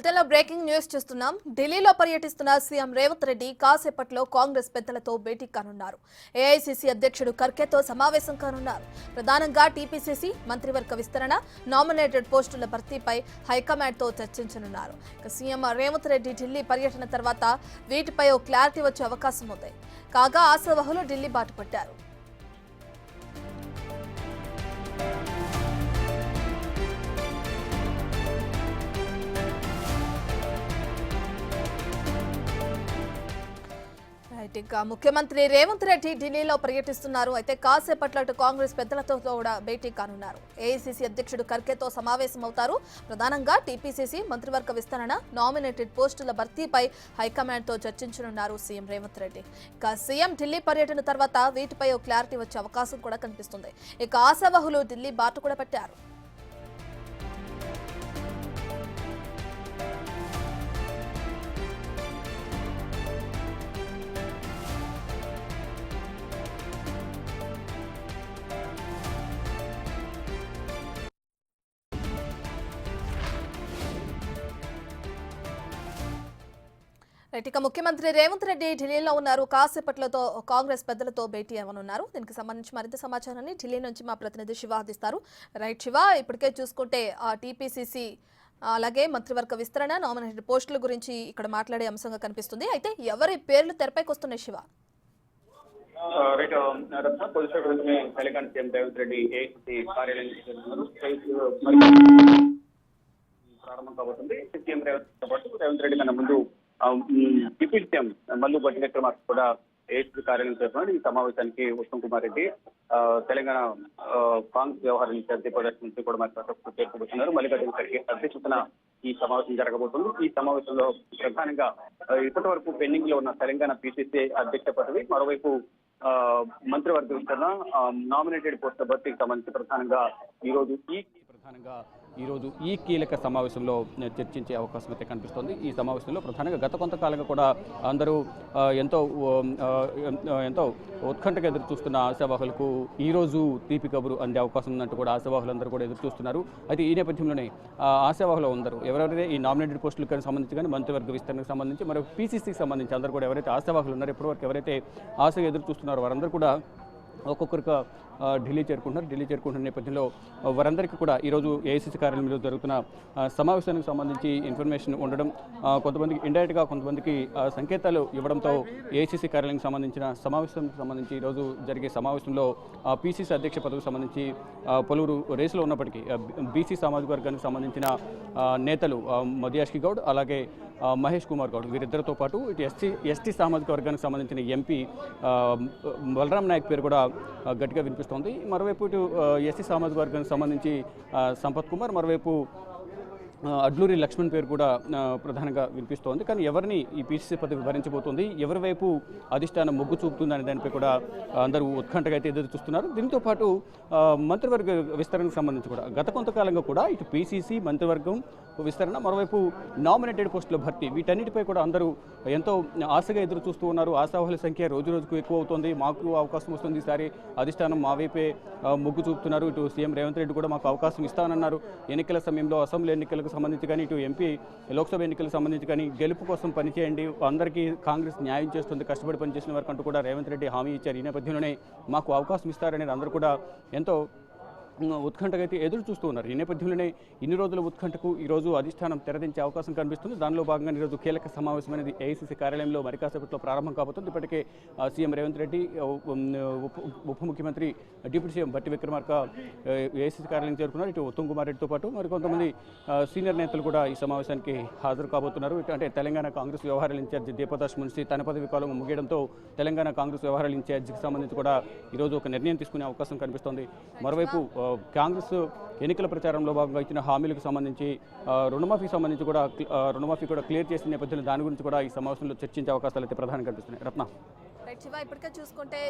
బులెటిన్లో breaking news చూస్తున్నాం. ఢిల్లీలో పర్యటిస్తున్న సీఎం రేవంత్ రెడ్డి కాసేపట్లో కాంగ్రెస్ పెద్దలతో భేటీ కానున్నారు. ఏఐసీసీ అధ్యక్షుడు ఖర్గేతో సమావేశం కానున్నారు. ప్రధానంగా టీపీసీసీ మంత్రివర్గ విస్తరణ, నామినేటెడ్ పోస్టుల భర్తీపై హైకమాండ్తో చర్చించనున్నారు. సీఎం రేవంత్ రెడ్డి ఢిల్లీ పర్యటన తర్వాత వీటిపై ఓ క్లారిటీ వచ్చే అవకాశం ఉంది. కాగా ఆశావహులు ఢిల్లీ బాట పట్టారు. ముఖ్యమంత్రి రేవంత్ రెడ్డి ఢిల్లీలో పర్యటిస్తున్నారు. అయితే కాసేపట్లో కాంగ్రెస్ పెద్దలతో కూడా భేటీ కానున్నారు. ఏఐసీసీ అధ్యక్షుడు ఖర్గేతో సమావేశమవుతారు. ప్రధానంగా టీపీసీసీ మంత్రివర్గ విస్తరణ, నామినేటెడ్ పోస్టుల భర్తీపై హైకమాండ్తో చర్చించనున్నారు సీఎం రేవంత్ రెడ్డి. ఇక సీఎం ఢిల్లీ పర్యటన తర్వాత వీటిపై ఓ క్లారిటీ వచ్చే అవకాశం కూడా కనిపిస్తుంది. ఇక ఆశావహులు ఢిల్లీ బాట కూడా పట్టారు. ఇక ముఖ్యమంత్రి రేవంత్ రెడ్డి ఢిల్లీలో ఉన్నారు. కాసేపట్లతో కాంగ్రెస్ పెద్దలతో భేటీ అవ్వనున్నారు. దీనికి సంబంధించి మరింత సమాచారాన్ని ఢిల్లీ నుంచి మా ప్రతినిధి శివ అందిస్తారు. రైట్ శివ, ఇప్పటికే చూసుకుంటే టీపీసీసీ అలాగే మంత్రివర్గ విస్తరణ, నామినేటెడ్ పోస్టుల గురించి ఇక్కడ మాట్లాడే అంశంగా కనిపిస్తుంది. అయితే ఎవరి పేర్లు తెరపైకి వస్తున్నాయి శివ? తెలంగాణ సీఎం రేవంత్ రెడ్డి ఏఐసీసీ కార్యాలయం ప్రారంభం కాబోతుంది. సీఎం రేవంత్ రెడ్డి కన్నా ముందు డిప్యూటీ సీఎం మల్లు భట్టి విక్రమార్క కూడా ఏఐసీసీ కార్యాలయం చేస్తున్నారు. ఈ సమావేశానికి ఉత్తమ్ కుమార్ రెడ్డి, తెలంగాణ కాంగ్రెస్ వ్యవహారాల ఇన్ఛార్జి దీపదాస్ నుంచి కూడా మరి చేరుకోబోతున్నారు. మల్లికార్జున ఖర్గే అధ్యక్షతన ఈ సమావేశం జరగబోతుంది. ఈ సమావేశంలో ప్రధానంగా ఇప్పటి వరకు పెండింగ్ లో ఉన్న తెలంగాణ పిసిసి అధ్యక్ష పదవి, మరోవైపు మంత్రివర్గ విస్తరణ, నామినేటెడ్ పోస్టుల భర్తీకి సంబంధించి ప్రధానంగా ఈరోజు ఈ కీలక సమావేశంలో చర్చించే అవకాశం అయితే కనిపిస్తోంది. ఈ సమావేశంలో ప్రధానంగా గత కొంతకాలంగా కూడా అందరూ ఎంతో ఉత్కంఠగా ఎదురు చూస్తున్న ఆశావాహులకు ఈరోజు తీపి కబురు అందే అవకాశం ఉందంటూ కూడా ఆశావాహులందరూ కూడా ఎదురు చూస్తున్నారు. అయితే ఈ నేపథ్యంలోనే ఆశావాహులు అందరూ ఎవరైతే ఈ నామినేటెడ్ పోస్టులకు సంబంధించి కానీ మంత్రివర్గ విస్తరణకు సంబంధించి మరియు పీసీసీకి సంబంధించి అందరూ కూడా ఎవరైతే ఆశావాహులు ఉన్నారో ఇప్పటివరకు ఎవరైతే ఆశగా ఎదురు చూస్తున్నారో వారందరూ కూడా ఒక్కొక్కరిగా ఢిల్లీ చేరుకుంటున్న నేపథ్యంలో వారందరికీ కూడా ఈరోజు ఏఐసీసీ కార్యాలయంలో జరుగుతున్న సమావేశానికి సంబంధించి ఇన్ఫర్మేషన్ ఉండడం, కొంతమందికి ఇండైరెక్ట్గా కొంతమందికి సంకేతాలు ఇవ్వడంతో ఏఐసీసీ కార్యాలయానికి సంబంధించిన సమావేశానికి సంబంధించి ఈరోజు జరిగే సమావేశంలో పీసీసీ అధ్యక్ష పదవికి సంబంధించి పలువురు రేసులో ఉన్నప్పటికీ బీసీ సామాజిక వర్గానికి సంబంధించిన నేతలు మదియాష్కి గౌడ్ అలాగే మహేష్ కుమార్ గౌడ్ వీరిద్దరితో పాటు ఇటు ఎస్టీ సామాజిక వర్గానికి సంబంధించిన ఎంపీ బలరాం నాయక్ పేరు కూడా గట్టిగా వినిపిస్తుంది. మరోవైపు ఇటు ఎస్సీ సామాజిక వర్గానికి సంబంధించి సంపత్ కుమార్, మరోవైపు అడ్లూరి లక్ష్మణ్ పేరు కూడా ప్రధానంగా వినిపిస్తోంది. కానీ ఎవరిని ఈ పీసీసీ పదవి భరించబోతుంది, ఎవరి వైపు అధిష్టానం మొగ్గు చూపుతుంది అనే దానిపై కూడా అందరూ ఉత్కంఠగా అయితే ఎదురు చూస్తున్నారు. దీంతో పాటు మంత్రివర్గ విస్తరణకు సంబంధించి కూడా గత కొంతకాలంగా కూడా ఇటు పీసీసీ మంత్రివర్గం విస్తరణ, మరోవైపు నామినేటెడ్ పోస్టుల భర్తీ, వీటన్నిటిపై కూడా అందరూ ఎంతో ఆశగా ఎదురు చూస్తూ ఉన్నారు. ఆశావాహుల సంఖ్య రోజు రోజుకు ఎక్కువ అవుతుంది. మాకు అవకాశం వస్తుంది, ఈసారి అధిష్టానం మా వైపే మొగ్గు చూపుతున్నారు. ఇటు సీఎం రేవంత్ రెడ్డి కూడా మాకు అవకాశం ఇస్తానన్నారు. ఎన్నికల సమయంలో అసెంబ్లీ ఎన్నికలకు సంబంధించి కానీ ఇటు ఎంపీ లోక్సభ ఎన్నికలకు సంబంధించి కానీ గెలుపు కోసం పనిచేయండి, అందరికీ కాంగ్రెస్ న్యాయం చేస్తుంది, కష్టపడి పనిచేసిన వరకు అంటూ కూడా రేవంత్ రెడ్డి హామీ ఇచ్చారు. ఈ నేపథ్యంలోనే మాకు అవకాశం ఇస్తారనేది అందరూ కూడా ఎంతో ఉత్కంఠగా అయితే ఎదురు చూస్తూ ఉన్నారు. ఈ నేపథ్యంలోనే ఇన్ని రోజుల ఉత్కంఠకు ఈరోజు అధిష్టానం తెరదించే అవకాశం కనిపిస్తుంది. దానిలో భాగంగా ఈరోజు కీలక సమావేశం అనేది ఏఐసీసీ కార్యాలయంలో మరి కాసేపట్లో ప్రారంభం కాబోతుంది. ఇప్పటికే సీఎం రేవంత్ రెడ్డి, ఉప ముఖ్యమంత్రి deputy CM Bhatti Vikramarka AICC కార్యాలయం చేరుకున్నారు. ఇటు ఉత్తమ్ కుమార్ రెడ్డితో పాటు మరికొంతమంది సీనియర్ నేతలు కూడా ఈ సమావేశానికి హాజరు కాబోతున్నారు. అంటే తెలంగాణ కాంగ్రెస్ వ్యవహారాల ఇన్ఛార్జి దీపదాస్ మున్షి తన పదవి కాలం ముగియడంతో తెలంగాణ కాంగ్రెస్ వ్యవహారాల ఇన్ఛార్జికి సంబంధించి కూడా ఈరోజు ఒక నిర్ణయం తీసుకునే అవకాశం కనిపిస్తోంది. మరోవైపు కాంగ్రెస్ ఎన్నికల ప్రచారంలో భాగంగా ఇచ్చిన హామీలకు సంబంధించి రుణమాఫీకి సంబంధించి కూడా రుణమాఫీ కూడా క్లియర్ చేసిన నేపథ్యంలో దాని గురించి కూడా ఈ సమావేశంలో చర్చించే అవకాశాలు అయితే ప్రధానంగా కనిపిస్తున్నాయి. రత్న, శివ, ఇప్పటికే చూసుకుంటే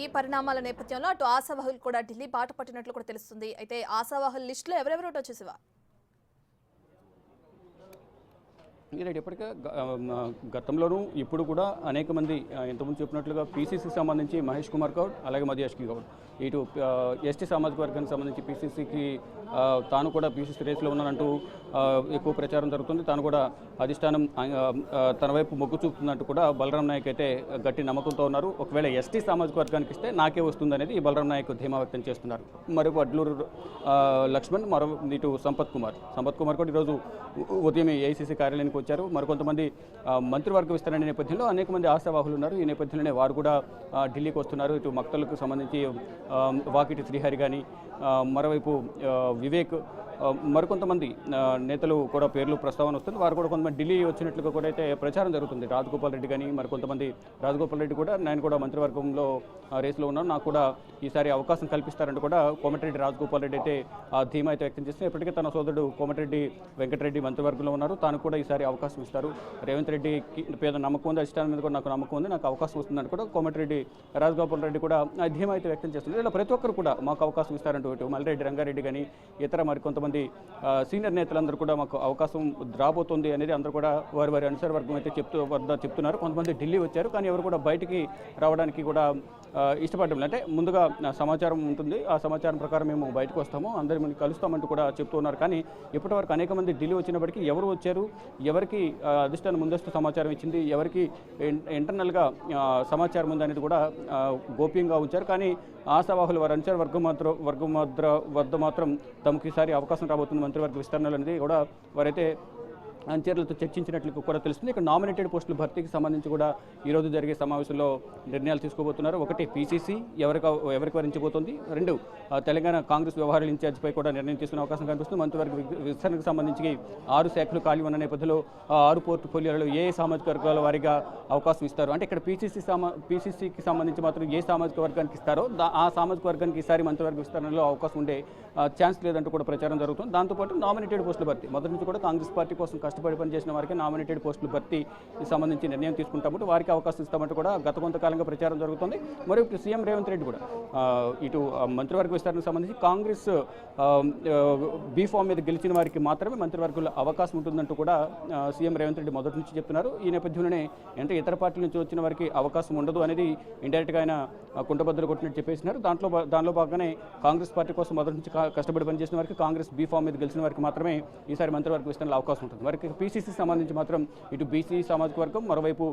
ఈ పరిణామాల నేపథ్యంలో అటు ఆశావాహులు కూడా ఢిల్లీ బాట పట్టినట్లు కూడా తెలుస్తుంది. అయితే ఆశావాహుల లిస్టులో ఎవరెవరు వచ్చే శివ? ఇప్పటికే గతంలోనూ ఇప్పుడు కూడా అనేక మంది ఇంతకుముందు చెప్పినట్లుగా పీసీసీకి సంబంధించి మహేష్ కుమార్ గౌడ్ అలాగే మదియాష్కి గౌడ్, ఇటు ఎస్టీ సామాజిక వర్గానికి సంబంధించి పీసీసీకి తాను కూడా పీసీసీ రేసులో ఉన్నానంటూ ఎక్కువ ప్రచారం జరుగుతుంది. తాను కూడా అధిష్టానం తన వైపు మొగ్గు చూపుతున్నట్టు కూడా బలరాం నాయక్ అయితే గట్టి నమ్మకంతో ఉన్నారు. ఒకవేళ ఎస్టీ సామాజిక వర్గానికి ఇస్తే నాకే వస్తుంది అనేది ఈ బలరాం నాయక్ ధీమా వ్యక్తం చేస్తున్నారు. మరొక అడ్లూరు లక్ష్మణ్, మరో ఇటు సంపత్ కుమార్ కూడా ఈరోజు ఉదయం ఏఐసీసీ కార్యాలయానికి వచ్చారు. మరికొంతమంది మంత్రివర్గ విస్తరణ నేపథ్యంలో అనేక మంది ఆశావాహులు ఉన్నారు. ఈ నేపథ్యంలోనే వారు కూడా ఢిల్లీకి వస్తున్నారు. ఇటు మక్తలకు సంబంధించి వాకిటి శ్రీహరి కానీ, మరోవైపు వివేక్, మరికొంతమంది నేతలు కూడా పేర్లు ప్రస్తావన వస్తుంది. వారు కూడా కొంతమంది ఢిల్లీ వచ్చినట్లుగా కూడా అయితే ప్రచారం జరుగుతుంది. రాజగోపాల్ రెడ్డి కానీ మరికొంతమంది, రాజగోపాల్ రెడ్డి కూడా నేను కూడా మంత్రివర్గంలో రేసులో ఉన్నాను, నాకు కూడా ఈసారి అవకాశం కల్పిస్తారంటూ కూడా కోమటిరెడ్డి రాజగోపాల్ రెడ్డి అయితే ధీమా అయితే వ్యక్తం చేస్తున్నారు. ఇప్పటికే తన సోదరుడు కోమటిరెడ్డి వెంకటరెడ్డి మంత్రివర్గంలో ఉన్నారు. తాను కూడా ఈసారి అవకాశం ఇస్తారు, రేవంత్ రెడ్డికి పేద నమ్మకం ఉంది, అధిష్టానం మీద కూడా నాకు నమ్మకం ఉంది, నాకు అవకాశం వస్తుందని కూడా కోమటిరెడ్డి రాజగోపాల్ రెడ్డి కూడా ధీమా అయితే వ్యక్తం చేస్తున్నారు. ఇలా ప్రతి ఒక్కరు కూడా మాకు అవకాశం ఇస్తారంటూ ఇటు మల్లిరెడ్డి రంగారెడ్డి కానీ ఇతర మరికొంతమంది సీనియర్ నేతలందరూ కూడా మాకు అవకాశం రాబోతుంది అనేది అందరూ కూడా వారి అనుసర వర్గం అయితే చెప్తున్నారు. కొంతమంది ఢిల్లీ వచ్చారు, కానీ ఎవరు కూడా బయటికి రావడానికి కూడా ఇష్టపడడం లేదు. అంటే ముందుగా సమాచారం ఉంటుంది, ఆ సమాచారం ప్రకారం మేము బయటకు వస్తాము, అందరిని కలుస్తామంటూ కూడా చెప్తూ ఉన్నారు. కానీ ఇప్పటివరకు అనేక మంది ఢిల్లీ వచ్చినప్పటికీ ఎవరు వచ్చారు, ఎవరికి అధిష్టానం ముందస్తు సమాచారం ఇచ్చింది, ఎవరికి ఇంటర్నల్గా సమాచారం ఉంది అనేది కూడా గోప్యంగా ఉంచారు. కానీ ఆశావాహులు వారి అనుచర వర్గం వద్ద మాత్రం తమకు ఈసారి అవకాశం రాబోతుంది మంత్రివర్గ విస్తరణలు అనేది కూడా వారైతే అంచర్లతో చర్చించినట్లు కూడా తెలుస్తుంది. ఇక్కడ నామినేటెడ్ పోస్టుల భర్తీకి సంబంధించి కూడా ఈరోజు జరిగే సమావేశంలో నిర్ణయాలు తీసుకోబోతున్నారు. ఒకటి పీసీసీ ఎవరికి వరించబోతోంది, రెండు తెలంగాణ కాంగ్రెస్ వ్యవహారాల ఇన్ఛార్జిపై కూడా నిర్ణయం తీసుకునే అవకాశం కనిపిస్తుంది. మంత్రివర్గ విస్తరణకు సంబంధించి 6 శాఖలు ఖాళీ ఉన్న నేపథ్యంలో 6 పోర్ట్ఫోలియోలలో ఏ సామాజిక వర్గాల వారిగా అవకాశం ఇస్తారు, అంటే ఇక్కడ పీసీసీకి సంబంధించి మాత్రం ఏ సామాజిక వర్గానికి ఇస్తారో ఆ సామాజిక వర్గానికి ఈసారి మంత్రివర్గ విస్తరణలో అవకాశం ఉండే ఛాన్స్ లేదంటూ కూడా ప్రచారం జరుగుతుంది. దాంతోపాటు నామినేటెడ్ పోస్టుల భర్తీ మొదటి నుంచి కూడా కాంగ్రెస్ పార్టీ కోసం కష్టపడి పనిచేసిన వారికి నామినేటెడ్ పోస్టులు భర్తీ సంబంధించి నిర్ణయం తీసుకుంటామంటూ వారికి అవకాశం ఇస్తామంటూ కూడా గత కొంతకాలంగా ప్రచారం జరుగుతుంది. మరియు ఇప్పుడు సీఎం రేవంత్ రెడ్డి కూడా ఇటు మంత్రివర్గ విస్తరణకు సంబంధించి కాంగ్రెస్ బీ ఫామ్ మీద గెలిచిన వారికి మాత్రమే మంత్రివర్గంలో అవకాశం ఉంటుందంటూ కూడా సీఎం రేవంత్ రెడ్డి మొదటి నుంచి చెప్తున్నారు. ఈ నేపథ్యంలోనే అంటే ఇతర పార్టీల నుంచి వచ్చిన వారికి అవకాశం ఉండదు అనేది ఇండైరెక్ట్గా ఆయన కుంటబద్దలు కొట్టినట్టు చెప్పేసినారు. దానిలో భాగంగానే కాంగ్రెస్ పార్టీ కోసం మొదటి నుంచి కష్టపడి పనిచేసిన వారికి, కాంగ్రెస్ బీ ఫామ్ మీద గెలిచిన వారికి మాత్రమే ఈసారి మంత్రివర్గ విస్తరణలో అవకాశం ఉంటుంది. వారికి పీసీసీ సంబంధించి మాత్రం ఇటు బీసీ సామాజిక వర్గం, మరోవైపు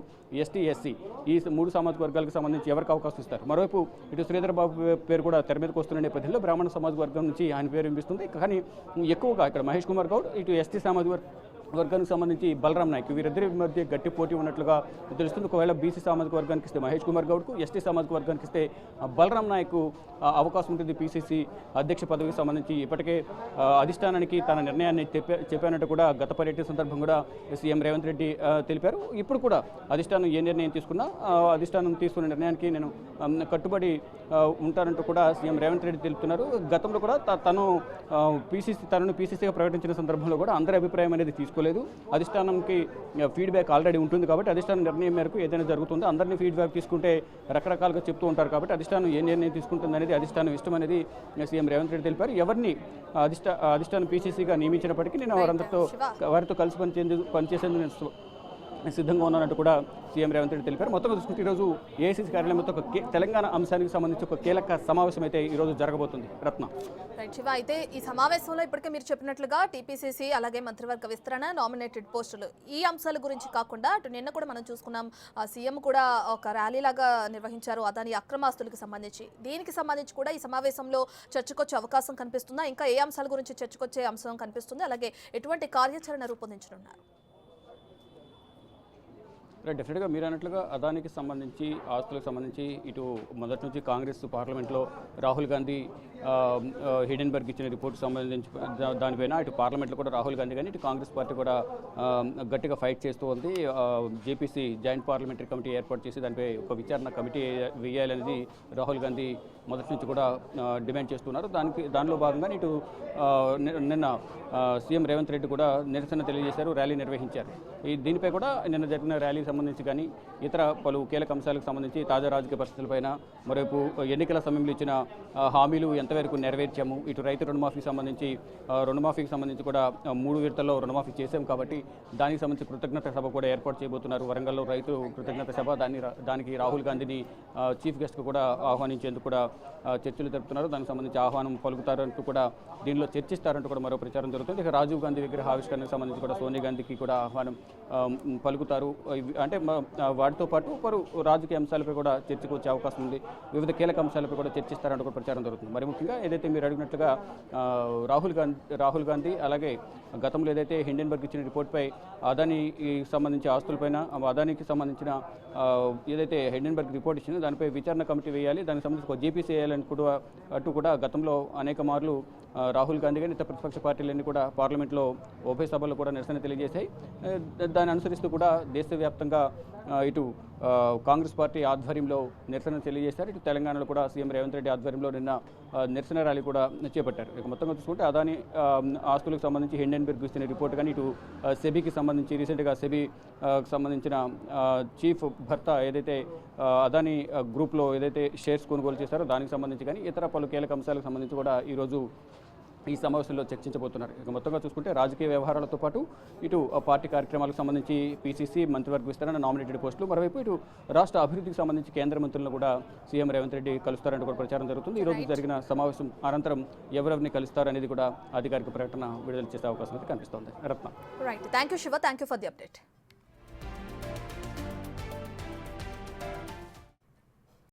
ఎస్టీ ఎస్సీ ఈ 3 సామాజిక వర్గాలకు సంబంధించి ఎవరికి అవకాశం ఇస్తారు. మరోవైపు ఇటు శ్రీధర్ బాబు పేరు కూడా తెర మీదకి వస్తున్న నేపథ్యంలో బ్రాహ్మణ సామాజిక వర్గం నుంచి ఆయన పేరు వినిపిస్తుంది. కానీ ఎక్కువగా ఇక్కడ మహేష్ కుమార్ గౌడ్, ఇటు ఎస్టీ సామాజిక వర్గానికి సంబంధించి బలరాం నాయక్, వీరిద్దరి మధ్య గట్టి పోటీ ఉన్నట్లుగా తెలుస్తుంది. ఒకవేళ బీసీ సామాజిక వర్గానికి ఇస్తే మహేష్ కుమార్ గౌడ్కు, ఎస్టీ సామాజిక వర్గానికి ఇస్తే బలరాం నాయక్ అవకాశం ఉంటుంది. పీసీసీ అధ్యక్ష పదవికి సంబంధించి ఇప్పటికే అధిష్టానానికి తన నిర్ణయాన్ని చెప్పానంటూ కూడా గత పర్యటన సందర్భం కూడా సీఎం రేవంత్ రెడ్డి తెలిపారు. ఇప్పుడు కూడా అధిష్టానం ఏ నిర్ణయం తీసుకున్నా అధిష్టానం తీసుకున్న నిర్ణయానికి నేను కట్టుబడి ఉంటానంటూ కూడా సీఎం రేవంత్ రెడ్డి తెలుపుతున్నారు. గతంలో కూడా తనను పీసీసీగా ప్రకటించిన సందర్భంలో కూడా అందరి అభిప్రాయం అనేది తీసుకోలేదు. అధిష్టానంకి ఫీడ్బ్యాక్ ఆల్రెడీ ఉంటుంది కాబట్టి అధిష్టానం నిర్ణయం మేరకు ఏదైనా జరుగుతుందో అందరినీ ఫీడ్బ్యాక్ తీసుకుంటే రకరకాలుగా చెప్తూ ఉంటారు కాబట్టి అధిష్టానం ఏ నిర్ణయం తీసుకుంటుంది అనేది అధిష్టానం ఇష్టం అనేది సీఎం రేవంత్ రెడ్డి తెలిపారు. ఎవరిని అధిష్టానం పీసీసీగా నియమించినప్పటికీ నేను వారితో కలిసి పనిచేసేందుకు సిద్ధంగా ఉన్నానంటూ కూడా సీఎం రేవంత్ రెడ్డి తెలిపారు. మొత్తం చూసుకుంటే ఈరోజు ఏఐసీసీ కార్యాలయంతో తెలంగాణ అంశానికి సంబంధించి ఒక కీలక సమావేశం అయితే ఈరోజు జరగబోతుంది. రత్న శివ, అయితే ఈ సమావేశంలో ఇప్పటికే మీరు చెప్పినట్లుగా టీపీసీసీ అలాగే మంత్రివర్గ విస్తరణ, నామినేటెడ్ పోస్టులు ఈ అంశాల గురించి కాకుండా అటు నిన్న కూడా మనం చూసుకున్నాం, సీఎం కూడా ఒక ర్యాలీ లాగా నిర్వహించారు అదాని అక్రమాస్తులకు సంబంధించి. దీనికి సంబంధించి కూడా ఈ సమావేశంలో చర్చకొచ్చే అవకాశం కనిపిస్తుందా? ఇంకా ఏ అంశాల గురించి చర్చకొచ్చే అంశం కనిపిస్తుంది? అలాగే ఎటువంటి కార్యాచరణ రూపొందించనున్నారు? డెఫినెట్గా మీరు అన్నట్లుగా అదానికి సంబంధించి ఆస్తులకు సంబంధించి ఇటు మొదటి నుంచి కాంగ్రెస్ పార్లమెంట్లో రాహుల్ గాంధీ హిడెన్బర్గ్ ఇచ్చిన రిపోర్ట్ సంబంధించి దానిపైన ఇటు పార్లమెంట్లో కూడా రాహుల్ గాంధీ కానీ ఇటు కాంగ్రెస్ పార్టీ కూడా గట్టిగా ఫైట్ చేస్తూ ఉంది. జేపీసీ జాయింట్ పార్లమెంటరీ కమిటీ ఏర్పాటు చేసి దానిపై ఒక విచారణ కమిటీ వేయాలనేది రాహుల్ గాంధీ మొదటి నుంచి కూడా డిమాండ్ చేస్తున్నారు. దానిలో భాగంగా ఇటు నిన్న సీఎం రేవంత్ రెడ్డి కూడా నిరసన తెలియజేశారు, ర్యాలీ నిర్వహించారు. దీనిపై కూడా నిన్న జరిగిన ర్యాలీకి సంబంధించి కానీ ఇతర పలు కీలక అంశాలకు సంబంధించి తాజా రాజకీయ పరిస్థితులపైన, మరోవైపు ఎన్నికల సమయంలో ఇచ్చిన హామీలు ఎంతవరకు నెరవేర్చాము, ఇటు రైతు రుణమాఫీకి సంబంధించి రుణమాఫీకి సంబంధించి కూడా 3 విడతల్లో రుణమాఫీ చేశాం కాబట్టి దానికి సంబంధించి కృతజ్ఞత సభ కూడా ఏర్పాటు చేయబోతున్నారు. వరంగల్లో రైతు కృతజ్ఞత సభ, దానికి రాహుల్ గాంధీని చీఫ్ గెస్ట్గా కూడా ఆహ్వానించేందుకు కూడా చర్చలు జరుపుతున్నారు. దానికి సంబంధించి ఆహ్వానం పలుకుతారంటూ కూడా దీనిలో చర్చిస్తారంటూ కూడా మరో ప్రచారం జరుగుతుంది. ఇక రాజీవ్ గాంధీ విగ్రహ ఆవిష్కరణకు సంబంధించి కూడా సోనియా గాంధీకి కూడా ఆహ్వానం పలుకుతారు. అంటే వాటితో పాటు పలు రాజకీయ అంశాలపై కూడా చర్చకు వచ్చే అవకాశం ఉంది. వివిధ కీలక అంశాలపై కూడా చర్చిస్తారంటూ కూడా ప్రచారం జరుగుతుంది. మరి ముఖ్యంగా ఏదైతే మీరు అడిగినట్లుగా రాహుల్ గాంధీ అలాగే గతంలో ఏదైతే హిండెన్బర్గ్ ఇచ్చిన రిపోర్ట్పై అదానికి సంబంధించి ఆస్తులపైన అదానికి సంబంధించిన ఏదైతే హిండెన్బర్గ్ రిపోర్ట్ ఇచ్చిందో దానిపై విచారణ కమిటీ వేయాలి, దానికి సంబంధించి ఒక జీపీసీ వేయాలని కూడా గతంలో అనేక మార్లు రాహుల్ గాంధీ కానీ ఇతర ప్రతిపక్ష పార్టీలన్నీ కూడా పార్లమెంట్లో ఉభయ సభల్లో కూడా నిరసన తెలియజేశాయి. దాన్ని అనుసరిస్తూ కూడా దేశవ్యాప్తంగా ఇటు కాంగ్రెస్ పార్టీ ఆధ్వర్యంలో నిరసన తెలియజేశారు. ఇటు తెలంగాణలో కూడా సీఎం రేవంత్ రెడ్డి ఆధ్వర్యంలో నిన్న నిరసన ర్యాలీ కూడా చేపట్టారు. ఇక మొత్తంగా చూసుకుంటే అదాని ఆస్తులకు సంబంధించి హిండెన్బర్గ్ ఇచ్చిన రిపోర్ట్ కానీ ఇటు సెబీకి సంబంధించి రీసెంట్గా సంబంధించిన చీఫ్ భర్త ఏదైతే అదాని గ్రూప్లో ఏదైతే షేర్స్ కొనుగోలు చేశారో దానికి సంబంధించి కానీ ఇతర పలు కీలక అంశాలకు సంబంధించి కూడా ఈరోజు ఈ సమావేశంలో చర్చించబోతున్నారు. ఇక మొత్తంగా చూసుకుంటే రాజకీయ వ్యవహారాలతో పాటు ఇటు పార్టీ కార్యక్రమాలకు సంబంధించి పీసీసీ మంత్రివర్గ విస్తరణ, నామినేటెడ్ పోస్టులు, మరోవైపు ఇటు రాష్ట్ర అభివృద్ధికి సంబంధించి కేంద్ర మంత్రులను కూడా సీఎం రేవంత్ రెడ్డి కలుస్తారంటూ కూడా ప్రచారం జరుగుతుంది. ఈరోజు జరిగిన సమావేశం అనంతరం ఎవరెవరిని కలుస్తారనేది కూడా అధికారిక ప్రకటన విడుదల చేసే అవకాశం అయితే కనిపిస్తోంది. Ratna. Right, thank you Shiva, thank you for the update.